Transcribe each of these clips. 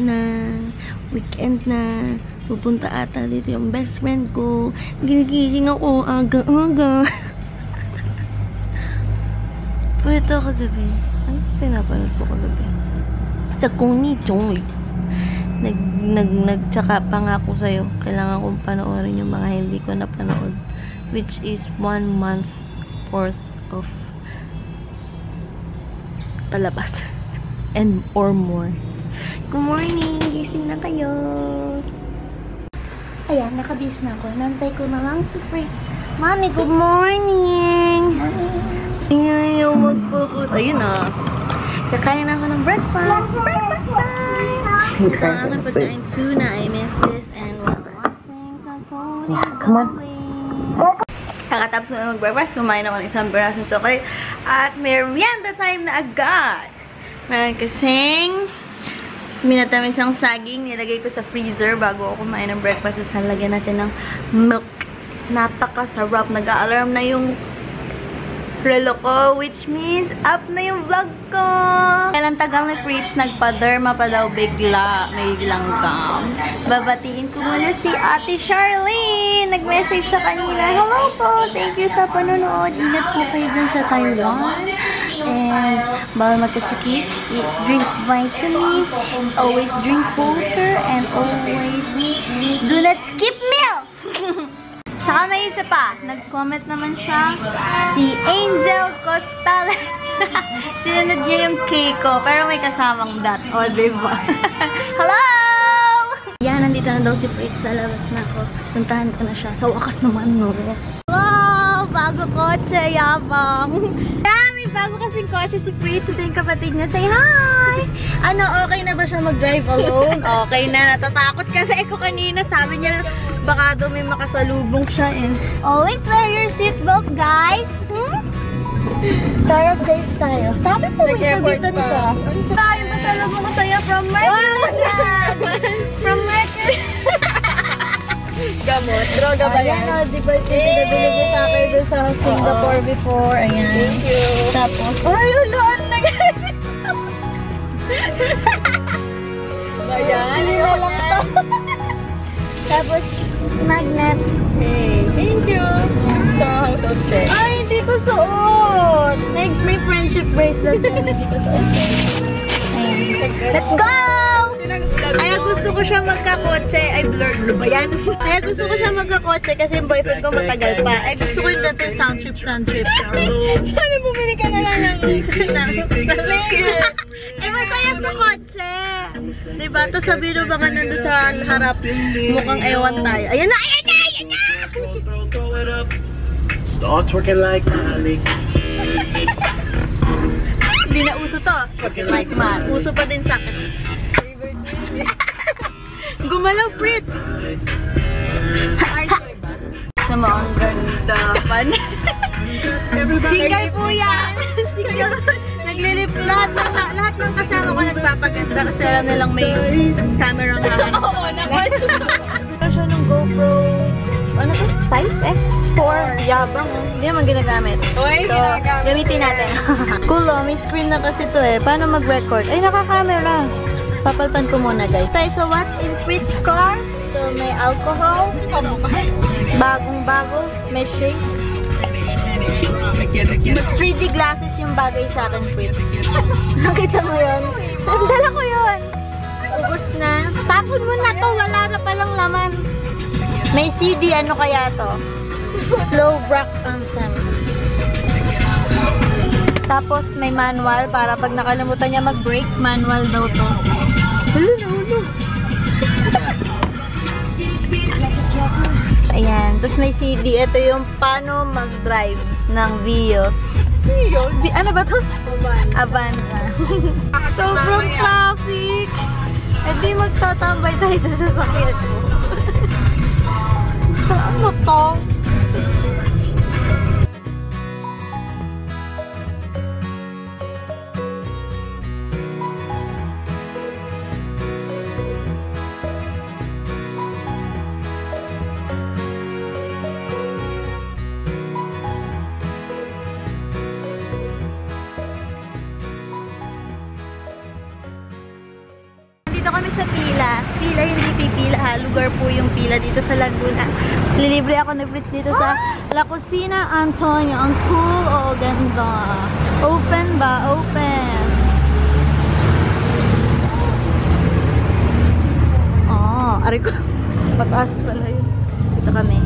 na. Weekend na. Pupunta ata dito yung best friend ko. Gigising ako aga-aga. Ito kagabi. Ano pinapanood ko kagabi? Sa Coney Choice. Nagtsaka pa nga ako sa'yo. Kailangan kong panoorin yung mga hindi ko napanood. Which is 1 month worth of palabas. And or more. Good morning! Gising na kayo! Ayan, nakabis na ako. Nantay ko na lang si Fritz. Mami, good morning! Ayaw mag-focus. Ayun na. Kakain na ako ng breakfast. Breakfast time! Ang pagkain tuna. I miss this. And we're watching Sakoni Darling. Kakatapos ko na mag-breakfast. Kumain ako ng isang berasong chocolate. At merienda time na agad. Meron kasing minatamis ang saging. Nilagay ko sa freezer bago ako kumain ng breakfast. Tapos nalagyan natin ng milk. Napakasarap. Nag-a-alarm na yung relo ko, which means up na yung vlog ko. Kailan tagal ni Fritz, nagpa-derma pa daw bigla. May langgam. Babatiin ko muna si Ate Charlene. Nag-message siya kanina. Hello po. Thank you sa panonood. Ingat po kayo dun sa Taiwan. And bawal magkasakit. Drink vitamins. Always drink water. And always do not skip meal. Tsaka may isa pa, nag-comment naman siya, si Angel Costales. Sinunod niya yung cake ko, pero may kasamang dot. O, diba? Hello! Yan, nandito na daw si Fritz. Lalabas na ako. Puntahan ko na siya. Sa wakas naman, no? Hello! Bago kotse, yabang. May bago kasing kotse si Fritz. Ito yung kapatid niya. Say hi! Ano, okay na ba siya mag-drive alone? Okay na. Natatakot kasi ako kanina. Sabi niya, baka daw may makasalubong siya eh. Always wear your seatbelt, guys! Para safe tayo. Sabi po may sabitan ka. Tayo, masalubong ko sa'yo from Mercury. From Mercury. Gamot. Droga ba yan? Ayan o, di ba ito pinabili mo sa akin doon sa Singapore before. Ayan. Thank you. Tapos, ay, ulaan na ganyan. Ayan, hindi na lang to. Tapos, magnet. Hey, thank you. So, how's Australia? Ay, hindi ko suot. May friendship bracelet yan. Hindi ko suot. Ayan. Let's go! Kaya gusto ko siya magkakotse. Ay, blurred ba yan? Kaya gusto ko siya magkakotse kasi yung boyfriend ko matagal pa. Ay, gusto ko yung dating sound trip. Sana bumili ka na lang ng eh, masaya sa kotse. Diba? Tapos sabihin mo baka nandun sa harap. Mukhang ewan tayo. Ayan na! Start twerking like Miley. Hindi na uso to. Like man. Uso pa din sa akin. Gumalaw, Fritz! Naman, ang ganda pa. Single po yan! Single. Naglilip. Lahat ng kasama ko nagpapaganda kasi alam nilang may camera nga. Oo, naman. Siya ng GoPro. Ano to? 5 eh? 4. Yabang. Hindi naman ginagamit. So, gamitin natin. Cool oh, may screen na kasi to eh. Paano mag-record? Ay, naka-camera. Papalitan ko muna guys. So what's in Fritz car? So may alcohol. Bagong-bago. May shake. 3D glasses yung bagay sa akin, Fritz. Nakita mo yun? Nandala ko yun. Ubus na. Tapon mo na to. Wala na palang laman. May CD. Ano kaya to? Slow rock anthem. Tapos may manual para pag nakalimutan niya mag-brake, manual daw to. Hulo. Ayan. Tapos may CD. Ito yung paano mag-drive ng Vios. Ano ba to? Avanza. Sobrang traffic. E di magtatambay tayo sa sasakyan mo. Ano to? kami sa pila. Pila, hindi pipila ha. Lugar po yung pila dito sa Laguna. Lilibre ako ni Fritz dito sa La Cocina Antonio. Ang cool, oh, ganda. Open ba? Open. Oh, ari ko. Pataas pala yun. Dito kami.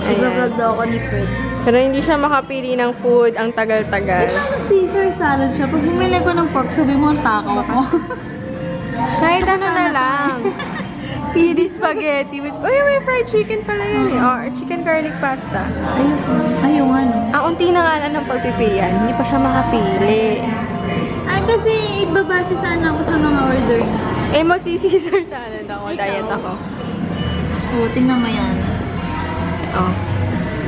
Nag-vlog daw ako ni Fritz. Pero hindi siya makapili ng food, ang tagal-tagal. Caesar salad siya. Pag bumili ko ng pork, sabi mo ang takaw ko. Kahit ano na lang. Pili spaghetti with... Uy, may fried chicken pala yun eh. Or chicken garlic pasta. Ayun ano. Ang unti na nga lang ng pagpipilian, hindi pa siya makapili. Ay, kasi ibabase sana ako sa mga order. Eh, magsi-Caesar salad ako. Diet ako. Oo, tingnan mo yan. Oh.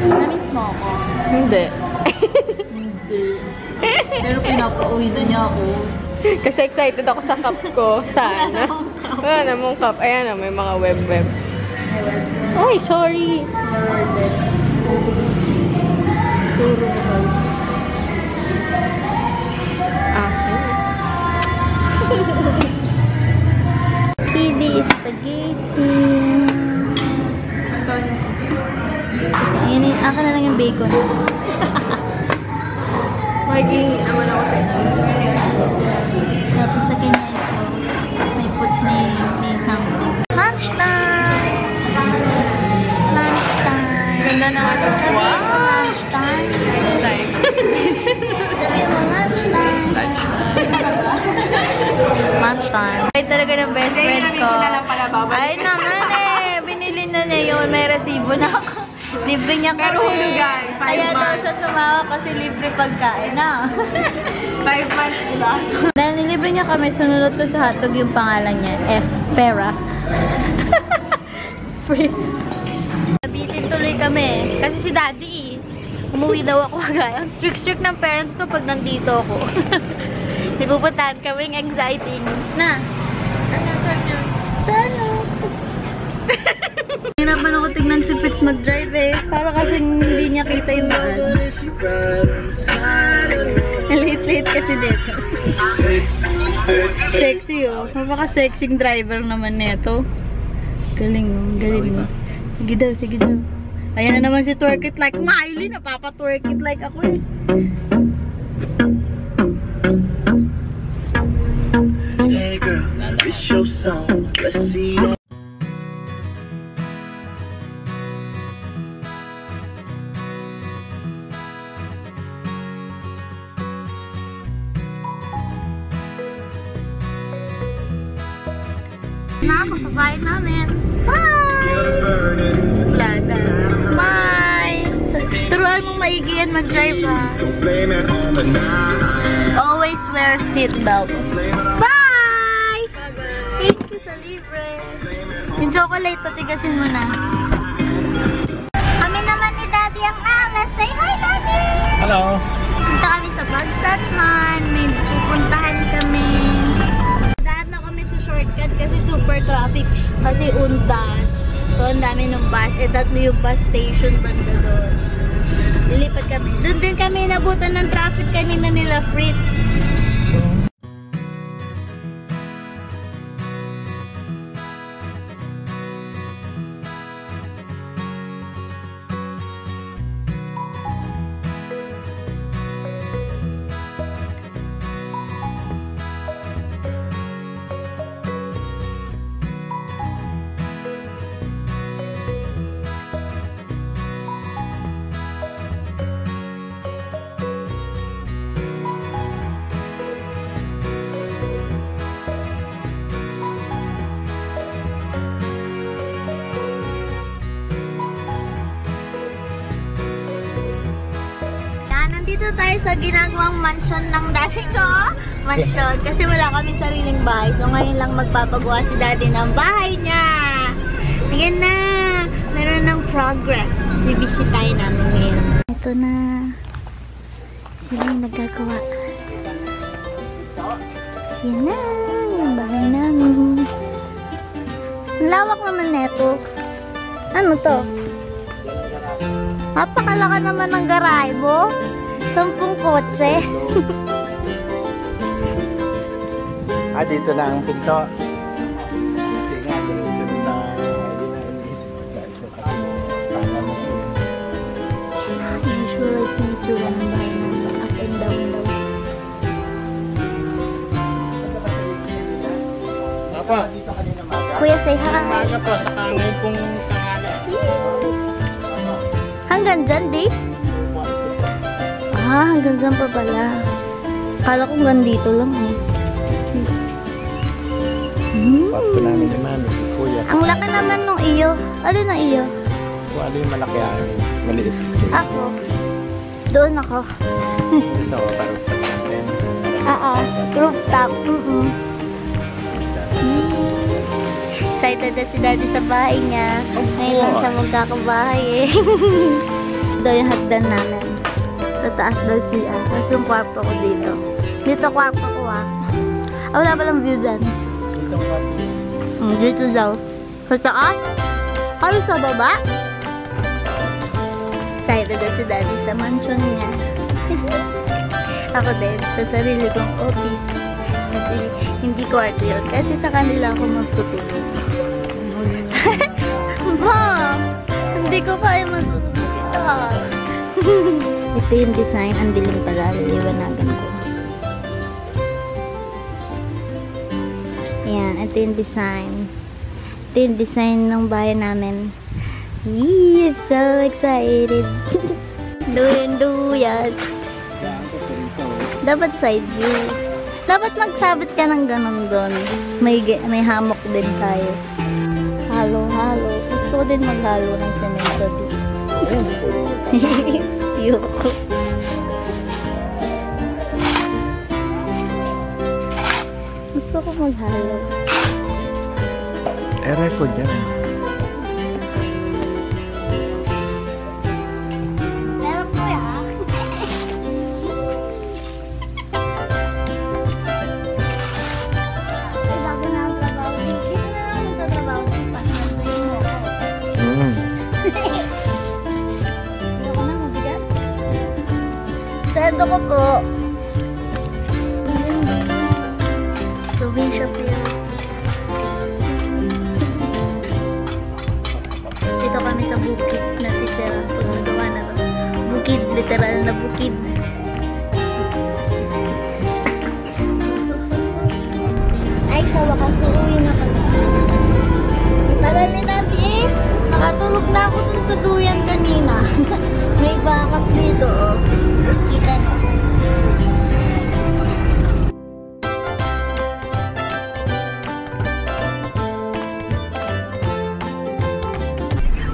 Namiss mo ako. Hindi. Hindi. Pero pinapauwi na niya ako. Kasi excited ako sa cup ko. Sana. Wala namang cup. Ayan na, may mga web-web. Ay, sorry. Kiddie spaghetti. Ayan, akin na lang yung bacon. Magiging naman ako sa inyo. Tapos sa kanya ito, may put may something. Lunchtime! Lunchtime! Ganda naman. Wow! Lunchtime! Sabi mo, lunchtime! Lunchtime. Ay talaga ng best friend ko. Ay naman eh! Binili na niya yun. May resibo na ako. Libre niya kami. Pero hulugan, 5 Kaya daw months. siya sumawa kasi libre pagkain na. 5 months, diba? Dahil nilibre niya kami, sunulot ko sa hotdog yung pangalan niya. Fera. Fritz. Nabitin tuloy kami. Kasi si daddy umuwi daw ako agad. Ang strict ng parents ko pag nandito ako. May pupuntahan kaming exciting. Na. Sana. Hirapan ako tignan si Fritz mag-drive eh. Para kasi hindi niya kita yung daan. Late kasi dito. Sexy oh. Mapaka-sexing driver naman neto. Galing oh. Galing mo. Sige daw, sige daw. Ayan na naman si Twerk It Like Miley. Napapa-twerk it like ako eh. Hey girl, it's your song. Let's see you. Na ako sa bahay namin. Bye! Suplada. Bye! Turuan mong maigi yan mag-drive ha. Always wear seatbelt. Bye! Thank you sa libre. Yung chocolate, patigasin mo na. Kami naman ni Daddy ang alas. Say hi, Daddy! Hello. Punta kami sa Bagsanman. May pupuntahan kami. Daan na kami sa shortcut kasi super traffic. Kasi undas. So, ang dami ng bus. Eh, tatlo yung bus station banda doon. Lilipat kami. Doon din kami nabutan ng traffic kanina nila, Fritz. Nandito tayo sa ginagawang mansion ng daddy ko. Mansion. Kasi wala kami sariling bahay. So ngayon lang magpapagawa si daddy ng bahay niya. Ayan na. Meron ng progress. Bibisitahin namin ngayon. Ito na. Sila yung nagagawa. Yan na. Yung bahay namin. Ang lawak naman neto. Ano to? Napakalaka naman ng garahe mo. 10 kotse. Dito na ang pinto. Kasi nga, diretso na sa iniisip ko dahil ko kasi sana mo. Visualize na itsura ng bahay namin. Up and down daw. Papa, Kuya, say hi. maaga po sa ngayon pong tangalan. Hanggang dyan, di? Hanggang dyan pa pala. Kala ko hanggang dito lang eh. Pato namin ni Mami, si Kuya. Ang laki naman nung iyo. Alin ang iyo? Kung ano yung malaki amin, maliit. Ako. Doon ako. Gusto ko parang natin. Rooftop. Excited na si Daddy sa bahay niya. Ngayon lang siya magkakabahay eh. Daw yung hagdan namin. Sa taas daw siya. Tapos yung kwarto ko dito. Dito kwarto ko wala palang view dyan. Dito daw. Sa taas? Ano sa baba? Excited na si Daddy sa mansion niya. Ako din, sa sarili kong office. Kasi hindi kwarto yun. Kasi sa kanila ako magtutulog. Ma! Hindi ko kaya matutulog isa. Ito yung design. Ang dilim pala. Liliwanagan ko. Ayan. Ito yung design. Ito yung design ng bahay namin. Yee! I'm so excited. Duyan. Dapat side view. Dapat magsabit ka ng ganun doon. May hammock din tayo. Halo. Gusto ko din maghalo ng semento dito. Yoko. Gusto ko maghalo. Record yan. Meron ko yan. Bago na ang trabaho dito. Dito na lang magtatrabaho dito. Pagkasayin mo ako. Ayoko na, mabigat. Sendo ko po. Provincia Fields. Dito kami sa bukid na titira. Pag nagawa na to. Bukid, literal na bukid. Ay, sa wakas, uuwi na kami. Tagal ni Daddy eh. Nakatulog na ako dun sa duyan kanina. May bakap dito oh. Kita na.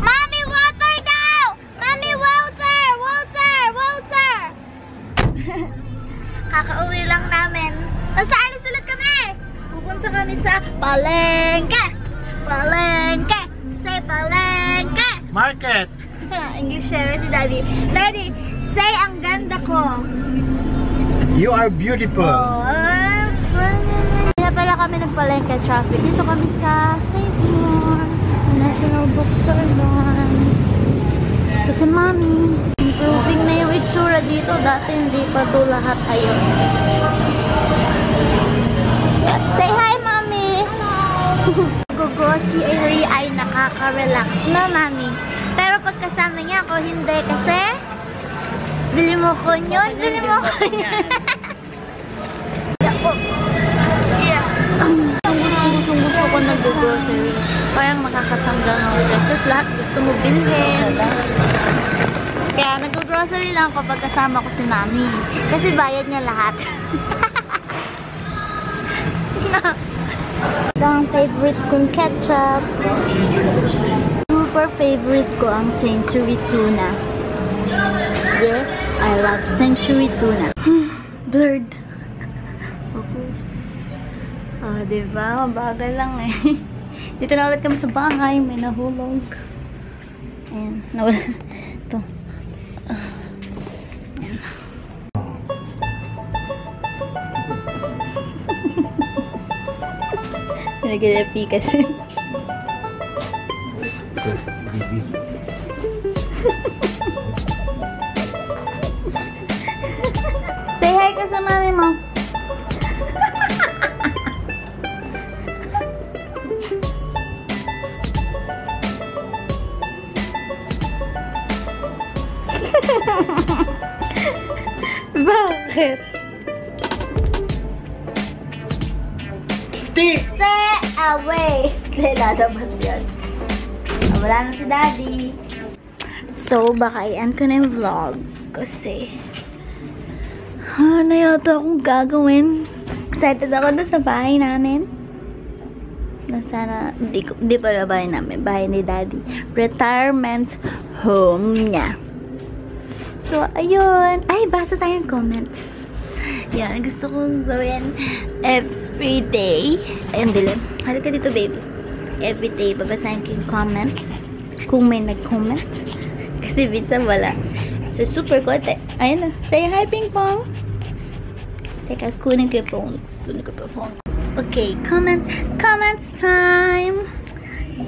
Mommy, water daw! Mommy, water! Water! Kakauwi lang namin. Nasaalis ulit kami! Pupunta kami sa palengke! Palengke! Say palengke! Market! English share si Daddy. Daddy, say ang ganda ko. You are beautiful. Hindi na pala kami nagpalengke traffic. Dito kami sa St. Moore National Bookstore doon. Kasi mami, improving na yung itsura dito. Dati hindi pa ito lahat ayos. Say hi, mami! Gugo, si Ari ay nakaka-relax na, mami. Pero pag kasama niya ako, hindi. Kasi, bili mo ko yun. Bili mo ko yun. Gusto ko nag-grocery. Parang makakatanggal ng stress. Tapos lahat gusto mo bilhin. Kaya nag-grocery lang ako pag kasama ko si mami. Kasi bayad niya lahat. Ito ang favorite kong ketchup. Super favorite ko ang Century Tuna. Yes, I love Century Tuna. Blurred. Focus. Diba? Mabagal lang eh. Dito na ulit kami sa bahay. May nahulog. Ayan. Nawala. Ito. Ayan. Nag-LP kasi. Say hi ka sa mami mo. Bakit? Stick! Stay away! Lalabas yan. Wala na si Daddy. So, baka i-end ko na yung vlog. Kasi, ano yata akong gagawin? Excited ako doon sa bahay namin. Na sana, di pala bahay namin. Bahay ni Daddy. Retirement home niya. So, ayun. Ay, basa tayong comments. Yan, gusto kong gawin everyday. Ayun, dilim. Halika dito, baby. Everyday, babasahin ko yung comments. Kung may nag-comment. Kasi minsan wala. So, super kote. Ayun na. Say hi, Ping Pong. Teka, kunin ko yung phone. Okay, comments time.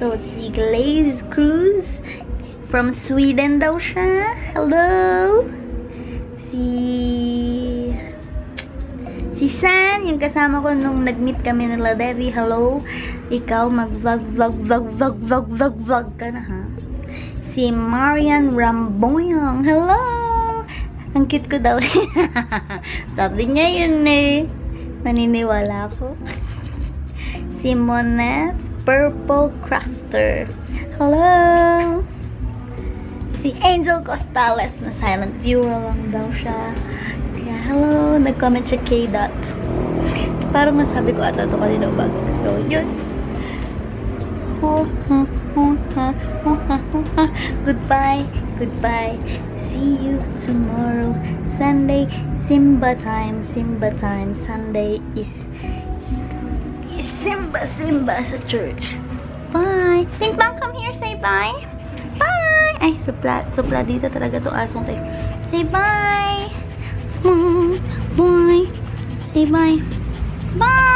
So, si Glaze Cruz from Sweden daw siya. Hello. Si San, yung kasama ko nung nag-meet kami ng Laderi. Hello. Ikaw, mag-vlog ka na, ha? Si Marian Ramboyong. Hello. Ang cute ko daw. Sabi niya yun eh. Naniniwala ako. Si Monet Purple Crafter. Hello. Si Angel Costales na silent viewer lang daw siya. Kaya hello. Nag-comment siya K-Dot. Parang masabi ko ata ito kanina bago. So yun. Goodbye. See you tomorrow. Sunday, Simba time. Sunday is Simba sa church. Bye. Ping Pong, come here. Say bye. Bye. Ay, supla dito talaga itong asong tayo. Say bye. Bye. Say bye. Bye.